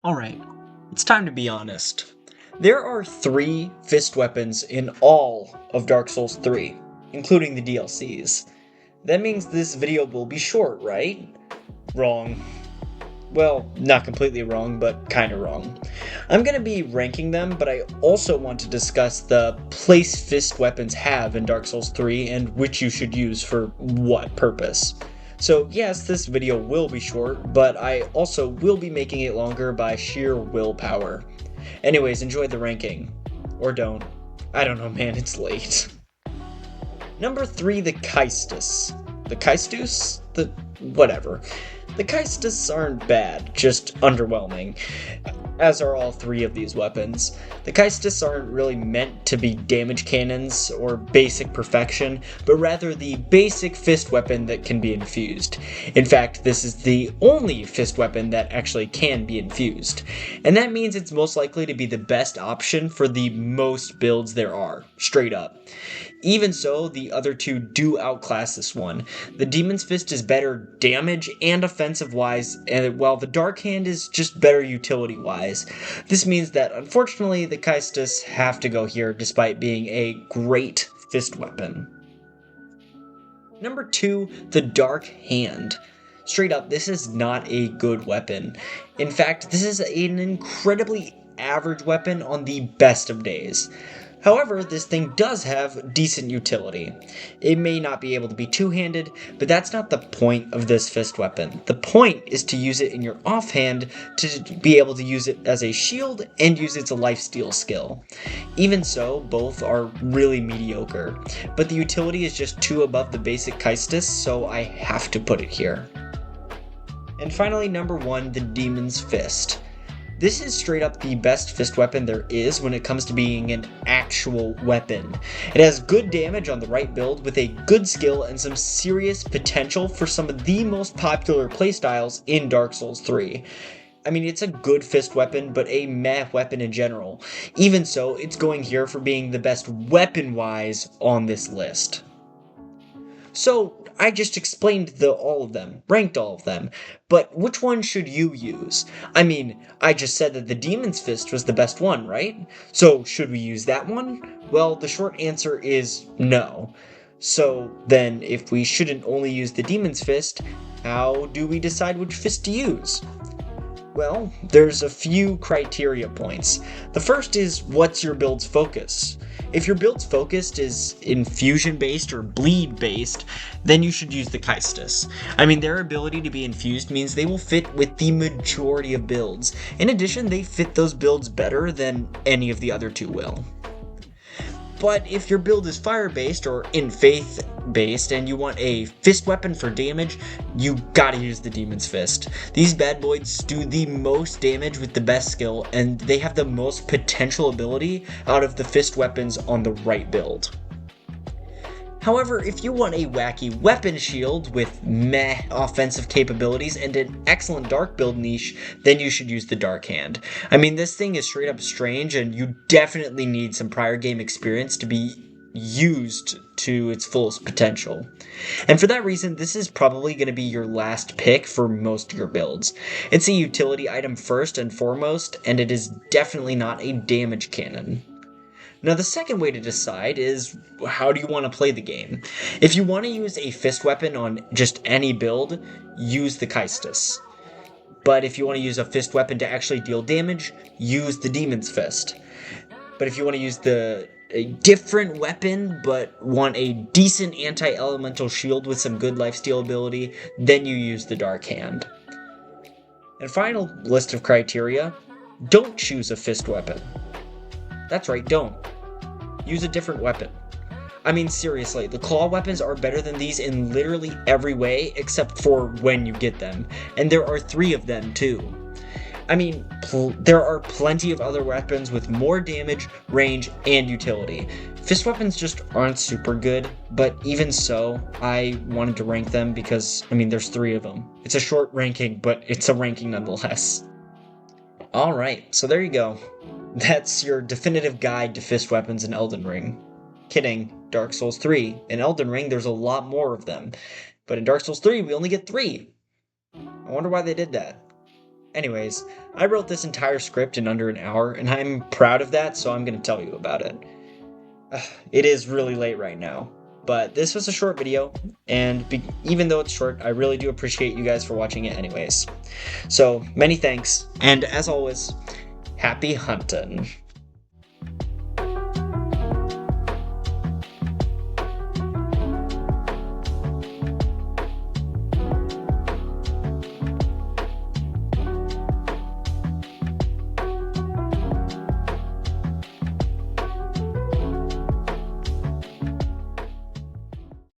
Alright, it's time to be honest. There are 3 fist weapons in all of Dark Souls 3, including the DLCs. That means this video will be short, right? Wrong. Well, not completely wrong, but kinda wrong. I'm gonna be ranking them, but I also want to discuss the place fist weapons have in Dark Souls 3 and which you should use for what purpose. So yes, this video will be short, but I also will be making it longer by sheer willpower. Anyways, enjoy the ranking. Or don't. I don't know, man, it's late. Number 3, the Caestus. The Caestus? The whatever. The Caestus aren't bad, just underwhelming, as are all 3 of these weapons. The Caestus aren't really meant to be damage cannons or basic perfection, but rather the basic fist weapon that can be infused. In fact, this is the only fist weapon that actually can be infused, and that means it's most likely to be the best option for the most builds there are, straight up. Even so, the other 2 do outclass this one. The Demon's Fist is better damage and offensive-wise, while the Dark Hand is just better utility-wise. This means that, unfortunately, the Caestus have to go here despite being a great fist weapon. Number 2, the Dark Hand. Straight up, this is not a good weapon. In fact, this is an incredibly average weapon on the best of days. However, this thing does have decent utility. It may not be able to be two-handed, but that's not the point of this fist weapon. The point is to use it in your offhand to be able to use it as a shield and use it as a lifesteal skill. Even so, both are really mediocre, but the utility is just too above the basic Caestus, so I have to put it here. And finally, number 1, the Demon's Fist. This is straight up the best fist weapon there is when it comes to being an actual weapon. It has good damage on the right build with a good skill and some serious potential for some of the most popular playstyles in Dark Souls 3. I mean, it's a good fist weapon, but a meh weapon in general. Even so, it's going here for being the best weapon-wise on this list. So, I just explained all of them, ranked all of them, but which one should you use? I mean, I just said that the Demon's Fist was the best one, right? So, should we use that one? Well, the short answer is no. So, then, if we shouldn't only use the Demon's Fist, how do we decide which fist to use? Well, there's a few criteria points. The first is, what's your build's focus? If your build's focus is infusion-based or bleed-based, then you should use the Caestus. I mean, their ability to be infused means they will fit with the majority of builds. In addition, they fit those builds better than any of the other 2 will. But if your build is fire-based or in-faith-based and you want a fist weapon for damage, you gotta use the Demon's Fist. These bad boys do the most damage with the best skill, and they have the most potential ability out of the fist weapons on the right build. However, if you want a wacky weapon shield with meh offensive capabilities and an excellent dark build niche, then you should use the Dark Hand. I mean, this thing is straight up strange, and you definitely need some prior game experience to be used to its fullest potential. And for that reason, this is probably going to be your last pick for most of your builds. It's a utility item first and foremost, and it is definitely not a damage cannon. Now, the second way to decide is, how do you want to play the game? If you want to use a fist weapon on just any build, use the Caestus. But if you want to use a fist weapon to actually deal damage, use the Demon's Fist. But if you want to use a different weapon, but want a decent anti-elemental shield with some good lifesteal ability, then you use the Dark Hand. And final list of criteria, don't choose a fist weapon. That's right, don't. Use a different weapon. I mean, seriously, the claw weapons are better than these in literally every way except for when you get them, and there are 3 of them too. I mean, there are plenty of other weapons with more damage, range, and utility. Fist weapons just aren't super good, but even so, I wanted to rank them because, I mean, there's 3 of them. It's a short ranking, but it's a ranking nonetheless. Alright, so there you go. That's your definitive guide to fist weapons in Elden Ring. Kidding, Dark Souls 3. In Elden Ring, there's a lot more of them. But in Dark Souls 3, we only get 3. I wonder why they did that. Anyways, I wrote this entire script in under an hour, and I'm proud of that, so I'm going to tell you about it. It is really late right now, but this was a short video, and even though it's short, I really do appreciate you guys for watching it anyways. So, many thanks, and as always, happy hunting.